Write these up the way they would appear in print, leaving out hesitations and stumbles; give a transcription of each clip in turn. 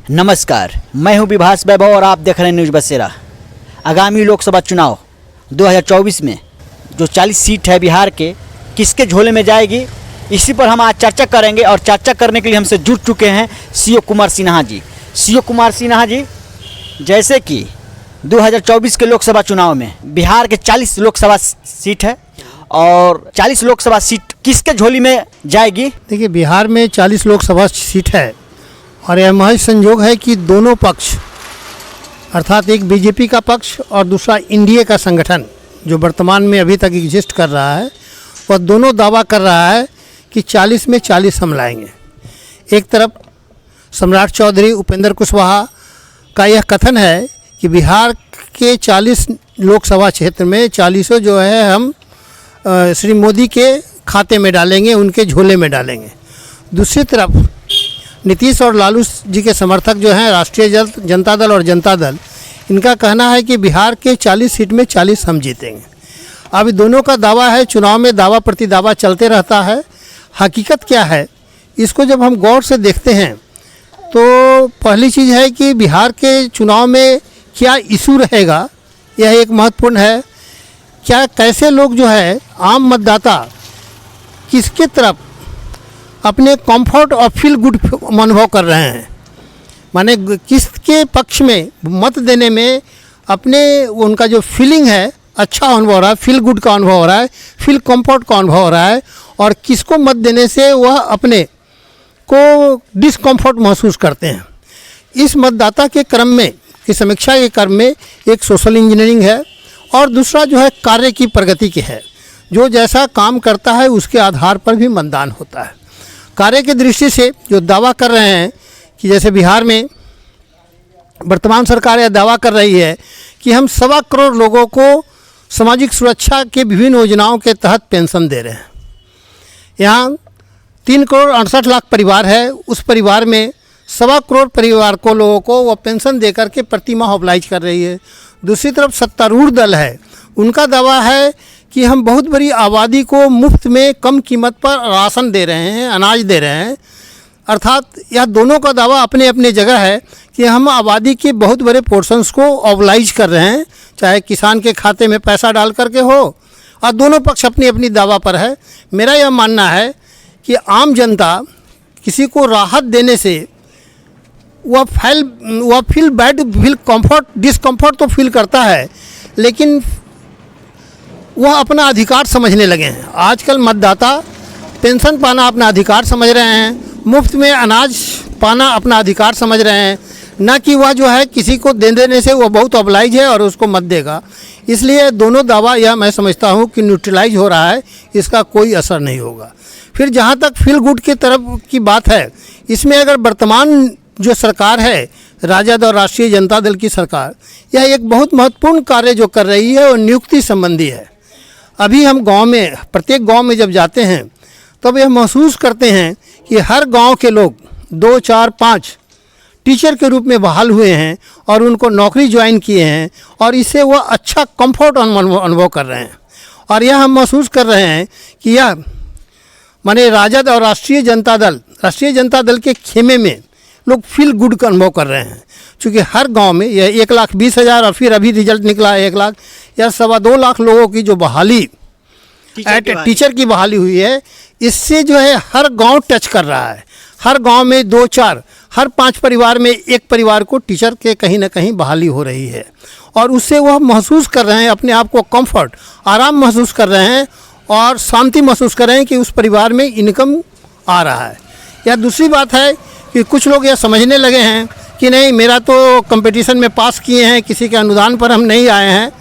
नमस्कार, मैं हूं विभास वैभव और आप देख रहे हैं न्यूज़ बसेरा। आगामी लोकसभा चुनाव 2024 में जो 40 सीट है बिहार के, किसके झोले में जाएगी, इसी पर हम आज चर्चा करेंगे। और चर्चा करने के लिए हमसे जुड़ चुके हैं सीओ कुमार सिन्हा जी। सीओ कुमार सिन्हा जी, जैसे कि 2024 के लोकसभा चुनाव में बिहार के 40 लोकसभा सीट है और 40 लोकसभा सीट किसके झोली में जाएगी? देखिए, बिहार में 40 लोकसभा सीट है और यह महज संयोग है कि दोनों पक्ष अर्थात एक बीजेपी का पक्ष और दूसरा एनडीए का संगठन जो वर्तमान में अभी तक एग्जिस्ट कर रहा है, वह दोनों दावा कर रहा है कि 40 में 40 हम लाएंगे। एक तरफ सम्राट चौधरी उपेंद्र कुशवाहा का यह कथन है कि बिहार के 40 लोकसभा क्षेत्र में 40 जो है हम श्री मोदी के खाते में डालेंगे, उनके झोले में डालेंगे। दूसरी तरफ नीतीश और लालू जी के समर्थक जो हैं राष्ट्रीय जनता दल और जनता दल, इनका कहना है कि बिहार के 40 सीट में 40 हम जीतेंगे। अब दोनों का दावा है, चुनाव में दावा प्रति दावा चलते रहता है। हकीकत क्या है, इसको जब हम गौर से देखते हैं तो पहली चीज़ है कि बिहार के चुनाव में क्या इशू रहेगा, यह एक महत्वपूर्ण है। क्या कैसे लोग जो है आम मतदाता किसके तरफ अपने कंफर्ट और फील गुड अनुभव कर रहे हैं, माने किसके पक्ष में मत देने में अपने उनका जो फीलिंग है अच्छा अनुभव हो रहा है, फील गुड का अनुभव हो रहा है, फील कंफर्ट का अनुभव हो रहा है, और किसको मत देने से वह अपने को डिसकंफर्ट महसूस करते हैं। इस मतदाता के क्रम में की समीक्षा के क्रम में एक सोशल इंजीनियरिंग है और दूसरा जो है कार्य की प्रगति की है। जो जैसा काम करता है उसके आधार पर भी मतदान होता है। कार्य की दृष्टि से जो दावा कर रहे हैं कि जैसे बिहार में वर्तमान सरकार यह दावा कर रही है कि हम 1.25 करोड़ लोगों को सामाजिक सुरक्षा के विभिन्न योजनाओं के तहत पेंशन दे रहे हैं। यहाँ 3 करोड़ 68 लाख परिवार है, उस परिवार में 1.25 करोड़ परिवार को लोगों को वह पेंशन दे करके प्रति माह ऑब्लाइज कर रही है। दूसरी तरफ सत्तारूढ़ दल है, उनका दावा है कि हम बहुत बड़ी आबादी को मुफ्त में कम कीमत पर राशन दे रहे हैं, अनाज दे रहे हैं। अर्थात यह दोनों का दावा अपने अपने जगह है कि हम आबादी के बहुत बड़े पोर्शंस को ऑब्लाइज कर रहे हैं, चाहे किसान के खाते में पैसा डाल करके हो, और दोनों पक्ष अपनी अपनी दावा पर है। मेरा यह मानना है कि आम जनता किसी को राहत देने से वह feel bad, feel comfort, discomfort तो फील करता है, लेकिन वह अपना अधिकार समझने लगे हैं। आजकल मतदाता पेंशन पाना अपना अधिकार समझ रहे हैं, मुफ्त में अनाज पाना अपना अधिकार समझ रहे हैं, न कि वह जो है किसी को दे देने से वह बहुत ऑब्लाइज है और उसको मत देगा। इसलिए दोनों दावा यह मैं समझता हूँ कि न्यूट्रलाइज हो रहा है, इसका कोई असर नहीं होगा। फिर जहाँ तक फील गुड की तरफ की बात है, इसमें अगर वर्तमान जो सरकार है राजद और राष्ट्रीय जनता दल की सरकार, यह एक बहुत महत्वपूर्ण कार्य जो कर रही है वो नियुक्ति संबंधी है। अभी हम गांव में, प्रत्येक गांव में जब जाते हैं तब यह महसूस करते हैं कि हर गांव के लोग 2, 4, 5 टीचर के रूप में बहाल हुए हैं और उनको नौकरी ज्वाइन किए हैं, और इससे वह अच्छा कंफर्ट अनुभव कर रहे हैं। और यह हम महसूस कर रहे हैं कि यह माने राजद और राष्ट्रीय जनता दल के खेमे में लोग फील गुड का अनुभव कर रहे हैं। क्योंकि हर गांव में यह 1,20,000 और फिर अभी रिजल्ट निकला है 1 लाख या 2.25 लाख लोगों की जो बहाली टीचर की बहाली हुई है, इससे जो है हर गांव टच कर रहा है। हर गांव में 2, 4, हर 5 परिवार में एक परिवार को टीचर के कहीं ना कहीं बहाली हो रही है, और उससे वह महसूस कर रहे हैं अपने आप को कंफर्ट, आराम महसूस कर रहे हैं और शांति महसूस कर रहे हैं कि उस परिवार में इनकम आ रहा है। या दूसरी बात है कि कुछ लोग यह समझने लगे हैं कि नहीं, मेरा तो कंपटीशन में पास किए हैं, किसी के अनुदान पर हम नहीं आए हैं,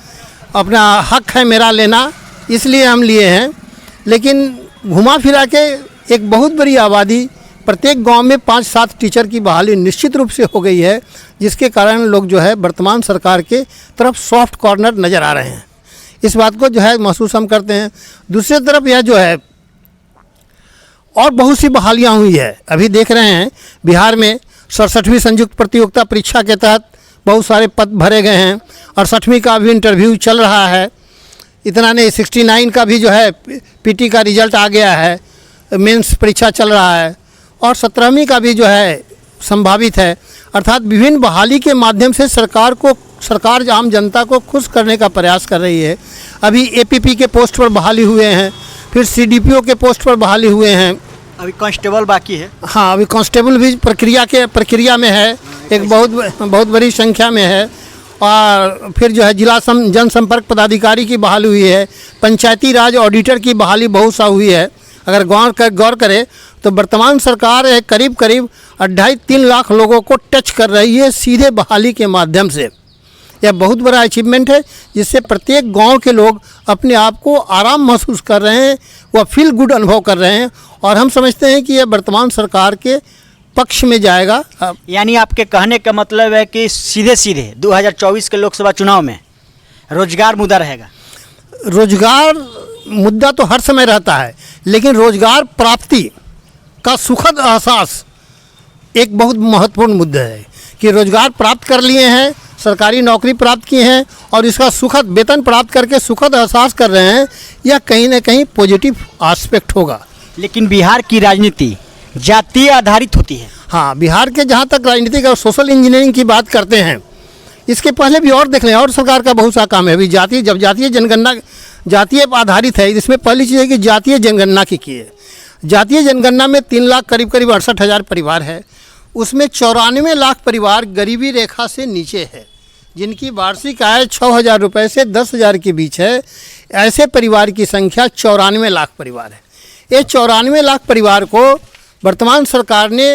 अपना हक है मेरा लेना, इसलिए हम लिए हैं। लेकिन घुमा फिरा के एक बहुत बड़ी आबादी, प्रत्येक गांव में 5-7 टीचर की बहाली निश्चित रूप से हो गई है, जिसके कारण लोग जो है वर्तमान सरकार के तरफ सॉफ्ट कॉर्नर नज़र आ रहे हैं। इस बात को जो है महसूस हम करते हैं। दूसरी तरफ यह जो है और बहुत सी बहालियाँ हुई है। अभी देख रहे हैं बिहार में 67वीं संयुक्त प्रतियोगिता परीक्षा के तहत बहुत सारे पद भरे गए हैं, 68वीं का भी इंटरव्यू चल रहा है। इतना नहीं, 69 का भी जो है पीटी का रिजल्ट आ गया है, मेंस परीक्षा चल रहा है, और 17वीं का भी जो है संभावित है। अर्थात विभिन्न बहाली के माध्यम से सरकार आम जनता को खुश करने का प्रयास कर रही है। अभी एपीपी के पोस्ट पर बहाली हुए हैं, फिर सीडीपीओ के पोस्ट पर बहाली हुए हैं, अभी कांस्टेबल बाकी है। हाँ, अभी कांस्टेबल भी प्रक्रिया में है, एक बहुत बड़ी संख्या में है। और फिर जो है जिला जनसंपर्क पदाधिकारी की बहाली हुई है, पंचायती राज ऑडिटर की बहाली बहुत सा हुई है। अगर गौर करें तो वर्तमान सरकार करीब 2.5-3 लाख लोगों को टच कर रही है सीधे बहाली के माध्यम से। यह बहुत बड़ा अचीवमेंट है, जिससे प्रत्येक गांव के लोग अपने आप को आराम महसूस कर रहे हैं, वह फील गुड अनुभव कर रहे हैं। और हम समझते हैं कि यह वर्तमान सरकार के पक्ष में जाएगा। यानी आपके कहने का मतलब है कि सीधे 2024 के लोकसभा चुनाव में रोजगार मुद्दा रहेगा। रोजगार मुद्दा तो हर समय रहता है, लेकिन रोजगार प्राप्ति का सुखद एहसास एक बहुत महत्वपूर्ण मुद्दा है कि रोजगार प्राप्त कर लिए हैं, सरकारी नौकरी प्राप्त की हैं और इसका सुखद वेतन प्राप्त करके सुखद एहसास कर रहे हैं। यह कहीं ना कहीं पॉजिटिव एस्पेक्ट होगा। लेकिन बिहार की राजनीति जातीय आधारित होती है। हाँ, बिहार के जहाँ तक राजनीतिक और सोशल इंजीनियरिंग की बात करते हैं, इसके पहले भी और देख लें, और सरकार का बहुत सा काम है। अभी जातीय जनगणना जातीय आधारित है। इसमें पहली चीज़ है कि जातीय जनगणना की है। जातीय जनगणना में 3 लाख करीब 68,000 परिवार है। उसमें 94 लाख परिवार गरीबी रेखा से नीचे है, जिनकी वार्षिक आय 6,000 रुपये से 10,000 के बीच है। ऐसे परिवार की संख्या 94 लाख परिवार है। ये 94 लाख परिवार को वर्तमान सरकार ने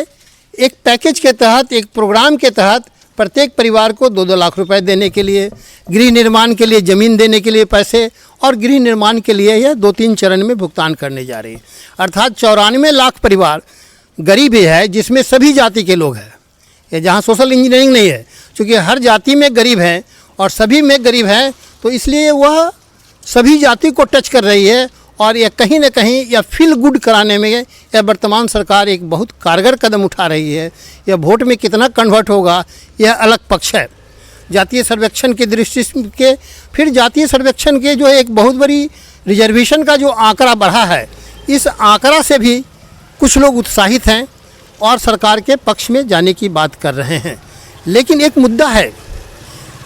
एक पैकेज के तहत, एक प्रोग्राम के तहत प्रत्येक परिवार को 2-2 लाख रुपए देने के लिए, गृह निर्माण के लिए ज़मीन देने के लिए पैसे, और गृह निर्माण के लिए यह 2-3 चरण में भुगतान करने जा रही है। अर्थात 94 लाख परिवार गरीब ही है, जिसमें सभी जाति के लोग हैं। ये जहाँ सोशल इंजीनियरिंग नहीं है, क्योंकि हर जाति में गरीब हैं और सभी में गरीब हैं, तो इसलिए वह सभी जाति को टच कर रही है। और यह कहीं ना कहीं यह फील गुड कराने में यह वर्तमान सरकार एक बहुत कारगर कदम उठा रही है। यह वोट में कितना कन्वर्ट होगा, यह अलग पक्ष है। जातीय सर्वेक्षण की दृष्टि के फिर जातीय सर्वेक्षण के जो एक बहुत बड़ी रिजर्वेशन का जो आंकड़ा बढ़ा है, इस आंकड़ा से भी कुछ लोग उत्साहित हैं और सरकार के पक्ष में जाने की बात कर रहे हैं। लेकिन एक मुद्दा है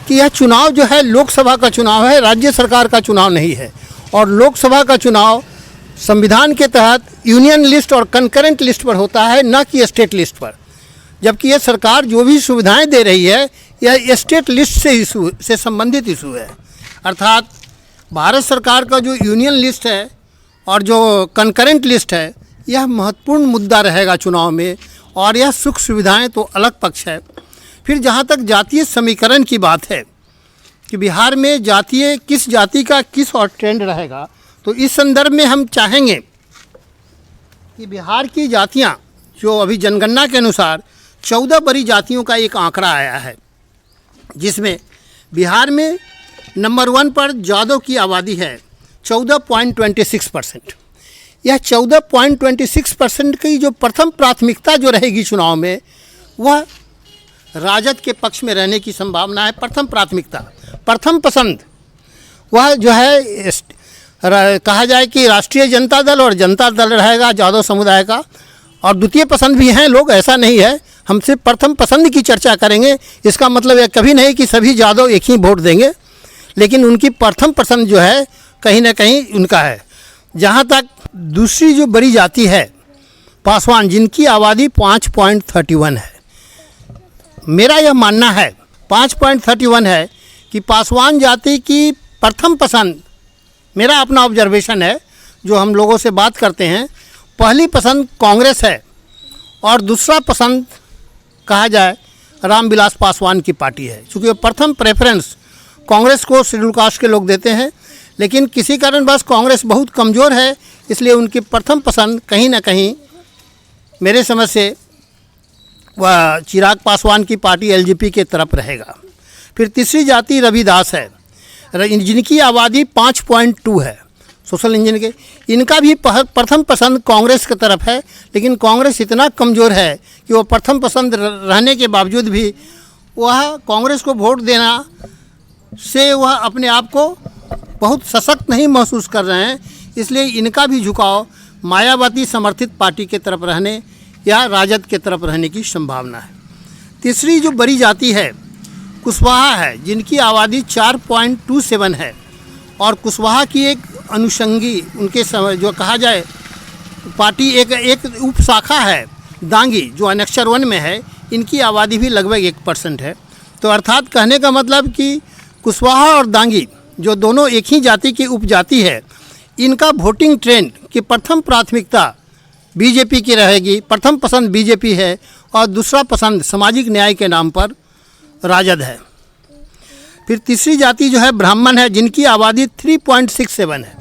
कि यह चुनाव जो है लोकसभा का चुनाव है, राज्य सरकार का चुनाव नहीं है। और लोकसभा का चुनाव संविधान के तहत यूनियन लिस्ट और कंकरेंट लिस्ट पर होता है, न कि स्टेट लिस्ट पर। जबकि यह सरकार जो भी सुविधाएं दे रही है, यह स्टेट लिस्ट से संबंधित इशू है। अर्थात भारत सरकार का जो यूनियन लिस्ट है और जो कंकरेंट लिस्ट है, यह महत्वपूर्ण मुद्दा रहेगा चुनाव में। और यह सुख सुविधाएं तो अलग पक्ष है। फिर जहाँ तक जातीय समीकरण की बात है कि बिहार में किस जाति का किस और ट्रेंड रहेगा, तो इस संदर्भ में हम चाहेंगे कि बिहार की जातियां, जो अभी जनगणना के अनुसार 14 बड़ी जातियों का एक आंकड़ा आया है, जिसमें बिहार में नंबर 1 पर जादव की आबादी है 14.26%। यह 14.26% की जो प्रथम प्राथमिकता जो रहेगी चुनाव में, वह राजद के पक्ष में रहने की संभावना है। प्रथम प्राथमिकता, प्रथम पसंद वह जो है कहा जाए कि राष्ट्रीय जनता दल और जनता दल रहेगा जादव समुदाय का। और द्वितीय पसंद भी हैं लोग, ऐसा नहीं है। हम सिर्फ प्रथम पसंद की चर्चा करेंगे। इसका मतलब यह कभी नहीं कि सभी जादव एक ही वोट देंगे, लेकिन उनकी प्रथम पसंद जो है कहीं ना कहीं उनका है। जहाँ तक दूसरी जो बड़ी जाति है पासवान, जिनकी आबादी 5.31 है, मेरा यह मानना है 5.31 है कि पासवान जाति की प्रथम पसंद, मेरा अपना ऑब्जर्वेशन है जो हम लोगों से बात करते हैं, पहली पसंद कांग्रेस है और दूसरा पसंद कहा जाए रामविलास पासवान की पार्टी है। चूँकि प्रथम प्रेफरेंस कांग्रेस को शेड्यूल कास्ट के लोग देते हैं, लेकिन किसी कारणवश कांग्रेस बहुत कमज़ोर है, इसलिए उनकी प्रथम पसंद कहीं ना कहीं मेरे समझ से वह चिराग पासवान की पार्टी एलजेपी के तरफ रहेगा। फिर तीसरी जाति रविदास है, जिनकी आबादी 5.2 है सोशल इंजन के। इनका भी प्रथम पसंद कांग्रेस की तरफ है, लेकिन कांग्रेस इतना कमज़ोर है कि वो प्रथम पसंद रहने के बावजूद भी वह कांग्रेस को वोट देना से वह अपने आप को बहुत सशक्त नहीं महसूस कर रहे हैं। इसलिए इनका भी झुकाव मायावती समर्थित पार्टी के तरफ रहने या राजद के तरफ रहने की संभावना है। तीसरी जो बड़ी जाति है कुशवाहा है, जिनकी आबादी 4.27 है, और कुशवाहा की एक अनुषंगी उनके जो कहा जाए पार्टी एक उप शाखा है दांगी, जो अनेक्चर 1 में है, इनकी आबादी भी लगभग 1% है। तो अर्थात कहने का मतलब कि कुशवाहा और दांगी जो दोनों एक ही जाति की उपजाति है, इनका वोटिंग ट्रेंड की प्रथम प्राथमिकता बीजेपी की रहेगी। प्रथम पसंद बीजेपी है और दूसरा पसंद सामाजिक न्याय के नाम पर राजद है। फिर तीसरी जाति जो है ब्राह्मण है, जिनकी आबादी 3.67 है।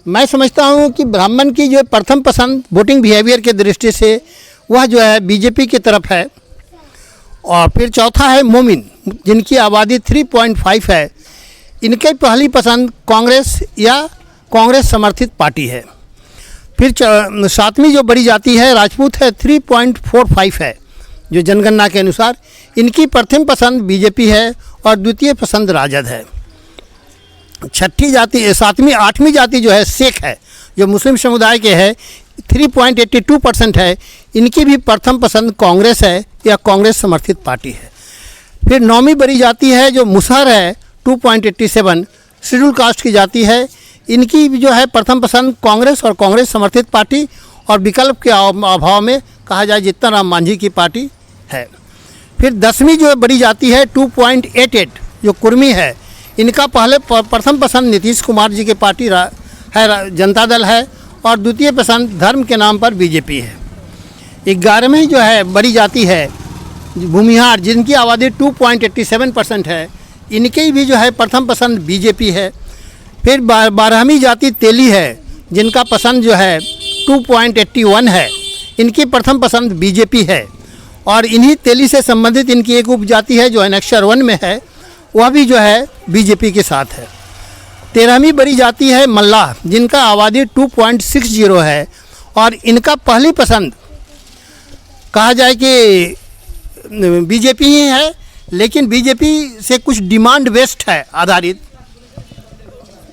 मैं समझता हूँ कि ब्राह्मण की जो प्रथम पसंद वोटिंग बिहेवियर के दृष्टि से वह जो है बीजेपी की तरफ है। और फिर चौथा है मोमिन, जिनकी आबादी 3.5 है। इनकी पहली पसंद कांग्रेस या कांग्रेस समर्थित पार्टी है। फिर सातवीं जो बड़ी जाति है राजपूत है, 3.45 है जो जनगणना के अनुसार। इनकी प्रथम पसंद बीजेपी है और द्वितीय पसंद राजद है। छठी जाति आठवीं जाति जो है शेख है, जो मुस्लिम समुदाय के है, 3.82% है। इनकी भी प्रथम पसंद कांग्रेस है या कांग्रेस समर्थित पार्टी है। फिर नौवीं बड़ी जाति है जो मुसहर है, 2.87 शेड्यूल कास्ट की जाति है। इनकी जो है प्रथम पसंद कांग्रेस और कांग्रेस समर्थित पार्टी, और विकल्प के अभाव में कहा जाए जीतन राम मांझी की पार्टी है। फिर 10वीं जो बड़ी जाति है 2.88 जो कुर्मी है। इनका प्रथम पसंद नीतीश कुमार जी की पार्टी है, जनता दल है, और द्वितीय पसंद धर्म के नाम पर बीजेपी है। 11वीं जो है बड़ी जाति है भूमिहार, जिनकी आबादी 2.87% है। इनकी भी जो है प्रथम पसंद बीजेपी है। फिर 12वीं जाति तेली है, जिनका पसंद जो है 2.81 है। इनकी प्रथम पसंद बीजेपी है, और इन्हीं तेली से संबंधित इनकी एक उपजाति है जो अनेक्चर 1 में है, वह भी जो है बीजेपी के साथ है। 13वीं बड़ी जाति है मल्लाह, जिनका आबादी 2.60 है, और इनका पहली पसंद कहा जाए कि बीजेपी ही है, लेकिन बीजेपी से कुछ डिमांड बेस्ड है आधारित।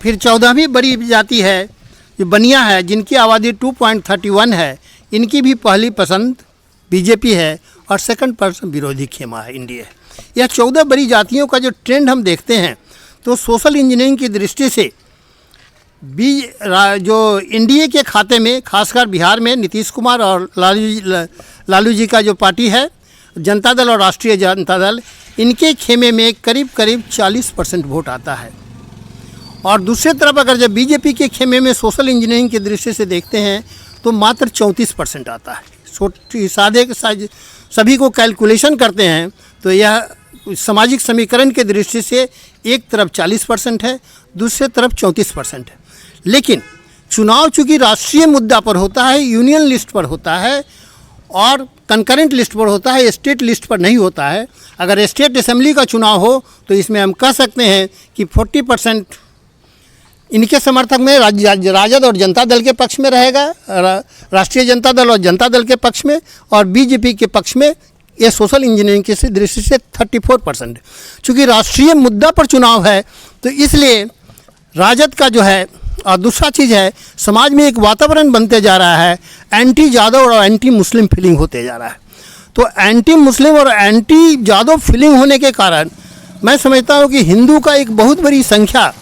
फिर 14वीं बड़ी जाति है जो बनिया है, जिनकी आबादी 2.31 है। इनकी भी पहली पसंद बीजेपी है और सेकंड पर्सन विरोधी खेमा है, इंडिया। यह 14 बड़ी जातियों का जो ट्रेंड हम देखते हैं, तो सोशल इंजीनियरिंग की दृष्टि से जो एनडीए के खाते में, खासकर बिहार में नीतीश कुमार और लालू जी का जो पार्टी है, जनता दल और राष्ट्रीय जनता दल, इनके खेमे में करीब 40% वोट आता है। और दूसरी तरफ अगर जब बीजेपी के खेमे में सोशल इंजीनियरिंग की दृष्टि से देखते हैं, तो मात्र 34% आता है। सादे सभी को कैलकुलेशन करते हैं तो यह सामाजिक समीकरण के दृष्टि से एक तरफ 40% है, दूसरे तरफ 34% है। लेकिन चुनाव चूँकि राष्ट्रीय मुद्दा पर होता है, यूनियन लिस्ट पर होता है और कंकरेंट लिस्ट पर होता है, स्टेट लिस्ट पर नहीं होता है। अगर स्टेट असेंबली का चुनाव हो तो इसमें हम कह सकते हैं कि 40% इनके समर्थक में राजद और जनता दल के पक्ष में रहेगा, राष्ट्रीय जनता दल और जनता दल के पक्ष में, और बीजेपी के पक्ष में ये सोशल इंजीनियरिंग की दृष्टि से 34%। चूँकि राष्ट्रीय मुद्दा पर चुनाव है तो इसलिए राजद का जो है, और दूसरा चीज़ है, समाज में एक वातावरण बनते जा रहा है, एंटी यादव और एंटी मुस्लिम फीलिंग होते जा रहा है। तो एंटी मुस्लिम और एंटी यादव फीलिंग होने के कारण मैं समझता हूँ कि हिंदू का एक बहुत बड़ी संख्या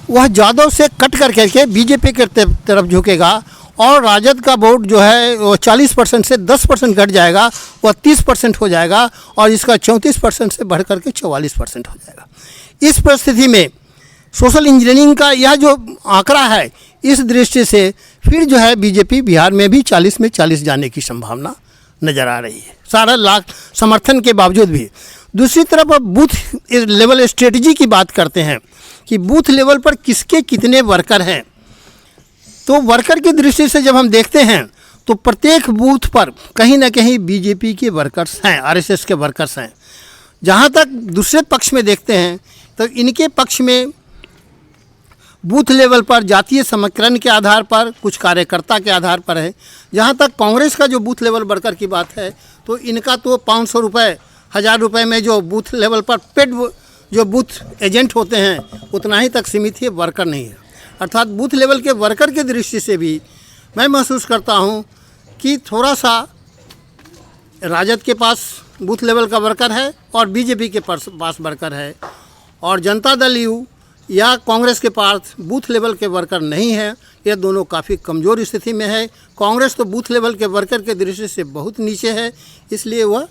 वह यादव से कट करके बीजेपी के तरफ झुकेगा, और राजद का वोट जो है वो 40% से 10% घट जाएगा, वह 30% हो जाएगा, और इसका 34% से बढ़ करके 44% हो जाएगा। इस परिस्थिति में सोशल इंजीनियरिंग का यह जो आंकड़ा है, इस दृष्टि से फिर जो है बीजेपी बिहार में भी 40 में 40 जाने की संभावना नज़र आ रही है, सारा लाख समर्थन के बावजूद भी। दूसरी तरफ अब बूथ लेवल स्ट्रेटजी की बात करते हैं कि बूथ लेवल पर किसके कितने वर्कर हैं। तो वर्कर की दृष्टि से जब हम देखते हैं तो प्रत्येक बूथ पर कहीं ना कहीं बीजेपी के वर्कर्स हैं, आरएसएस के वर्कर्स हैं। जहाँ तक दूसरे पक्ष में देखते हैं तो इनके पक्ष में बूथ लेवल पर जातीय समीकरण के आधार पर, कुछ कार्यकर्ता के आधार पर है। जहाँ तक कांग्रेस का जो बूथ लेवल वर्कर की बात है, तो इनका तो 500 रुपये, 1000 रुपये में जो बूथ लेवल पर पेड जो बूथ एजेंट होते हैं उतना ही तक सीमित है, वर्कर नहीं है। अर्थात बूथ लेवल के वर्कर की दृष्टि से भी मैं महसूस करता हूँ कि थोड़ा सा राजद के पास बूथ लेवल का वर्कर है और बीजेपी के पास वर्कर है, और जनता दल यू या कांग्रेस के पास बूथ लेवल के वर्कर नहीं है। ये दोनों काफ़ी कमज़ोर स्थिति में है। कांग्रेस तो बूथ लेवल के वर्कर के दृष्टि से बहुत नीचे है, इसलिए वह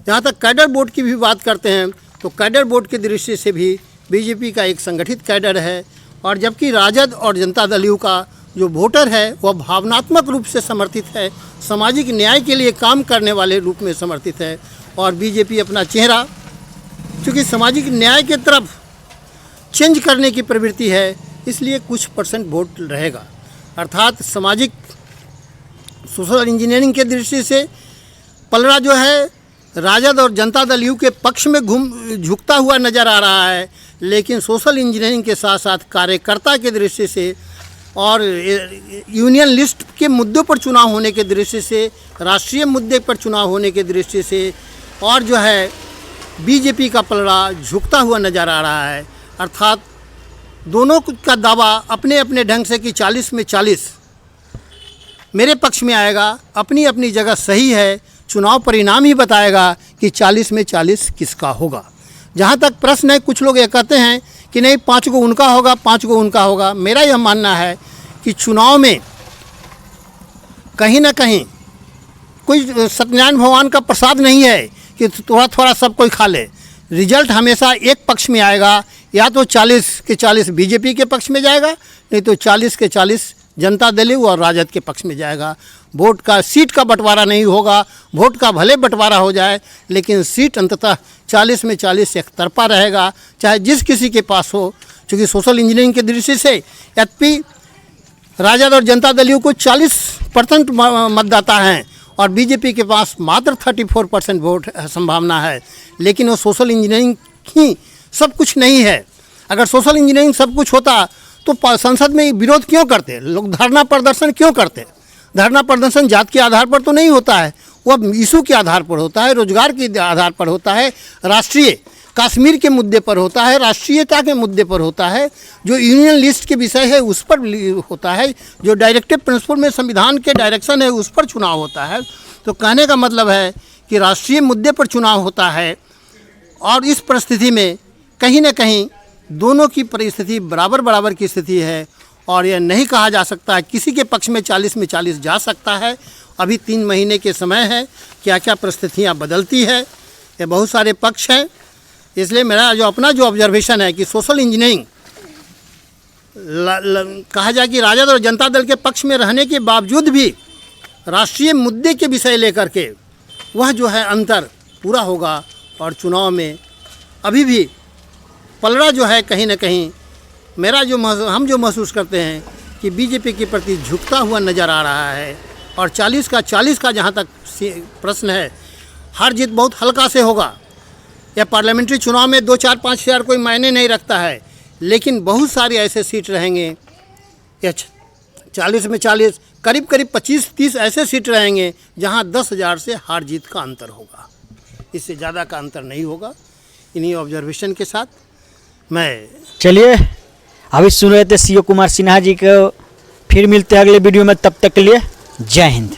जहाँ तक कैडर बोर्ड की भी बात करते हैं तो कैडर बोर्ड की दृष्टि से भी बीजेपी का एक संगठित कैडर है, और जबकि राजद और जनता दल यू का जो वोटर है वह भावनात्मक रूप से समर्थित है, सामाजिक न्याय के लिए काम करने वाले रूप में समर्थित है, और बीजेपी अपना चेहरा चूँकि सामाजिक न्याय के तरफ चेंज करने की प्रवृत्ति है, इसलिए कुछ परसेंट वोट रहेगा। अर्थात सामाजिक सोशल इंजीनियरिंग के दृष्टि से पलड़ा जो है राजद और जनता दल यू के पक्ष में झुकता हुआ नज़र आ रहा है, लेकिन सोशल इंजीनियरिंग के साथ साथ कार्यकर्ता के दृष्टि से और यूनियन लिस्ट के मुद्दों पर चुनाव होने के दृष्टि से, राष्ट्रीय मुद्दे पर चुनाव होने के दृष्टि से, और जो है बीजेपी का पलड़ा झुकता हुआ नज़र आ रहा है। अर्थात दोनों का दावा अपने अपने ढंग से कि 40 में 40 मेरे पक्ष में आएगा, अपनी अपनी जगह सही है। चुनाव परिणाम ही बताएगा कि 40 में 40 किसका होगा। जहाँ तक प्रश्न है, कुछ लोग ये कहते हैं कि नहीं 5 को उनका होगा, 5 को उनका होगा। मेरा यह मानना है कि चुनाव में कहीं ना कहीं कोई सत्यनारायण भगवान का प्रसाद नहीं है कि थोड़ा थोड़ा सब कोई खा ले। रिजल्ट हमेशा एक पक्ष में आएगा, या तो 40 के 40 बीजेपी के पक्ष में जाएगा, नहीं तो 40 के 40 जनता दल यू और राजद के पक्ष में जाएगा। वोट का सीट का बंटवारा नहीं होगा, वोट का भले बंटवारा हो जाए, लेकिन सीट अंततः 40 में 40 एक तरफा रहेगा, चाहे जिस किसी के पास हो। क्योंकि सोशल इंजीनियरिंग की दृष्टि से यद्यपि राजद और जनता दल यू को 40% मतदाता हैं और बीजेपी के पास मात्र 34% वोट संभावना है, लेकिन वो सोशल इंजीनियरिंग ही सब कुछ नहीं है। अगर सोशल इंजीनियरिंग सब कुछ होता तो संसद में विरोध क्यों करते लोग, धरना प्रदर्शन क्यों करते? धरना प्रदर्शन जात के आधार पर तो नहीं होता है, वह इशू के आधार पर होता है, रोजगार के आधार पर होता है, राष्ट्रीय कश्मीर के मुद्दे पर होता है, राष्ट्रीयता के मुद्दे पर होता है, जो यूनियन लिस्ट के विषय है उस पर होता है, जो डायरेक्टिव प्रिंसिपल में संविधान के डायरेक्शन है उस पर चुनाव होता है। तो कहने का मतलब है कि राष्ट्रीय मुद्दे पर चुनाव होता है, और इस परिस्थिति में कहीं ना कहीं दोनों की परिस्थिति बराबर बराबर की स्थिति है, और यह नहीं कहा जा सकता किसी के पक्ष में 40 में 40 जा सकता है। अभी 3 महीने के समय है, क्या क्या परिस्थितियाँ बदलती है, ये बहुत सारे पक्ष हैं। इसलिए मेरा जो अपना जो ऑब्जर्वेशन है कि सोशल इंजीनियरिंग कहा जाए कि राजद और जनता दल के पक्ष में रहने के बावजूद भी राष्ट्रीय मुद्दे के विषय लेकर के वह जो है अंतर पूरा होगा, और चुनाव में अभी भी पलड़ा जो है कहीं ना कहीं मेरा जो हम जो महसूस करते हैं कि बीजेपी के प्रति झुकता हुआ नज़र आ रहा है। और 40 का 40 का जहाँ तक प्रश्न है, हार जीत बहुत हल्का से होगा। यह पार्लियामेंट्री चुनाव में 2, 4, 5 हज़ार कोई मायने नहीं रखता है, लेकिन बहुत सारे ऐसे सीट रहेंगे, या 40 में 40 करीब करीब 25-30 ऐसे सीट रहेंगे जहाँ 10,000 से हार जीत का अंतर होगा, इससे ज़्यादा का अंतर नहीं होगा। इन्हीं ऑब्जर्वेशन के साथ मैं चलिए अभी सुन रहे थे सीओ कुमार सिन्हा जी को। फिर मिलते हैं अगले वीडियो में, तब तक के लिए जय हिंद।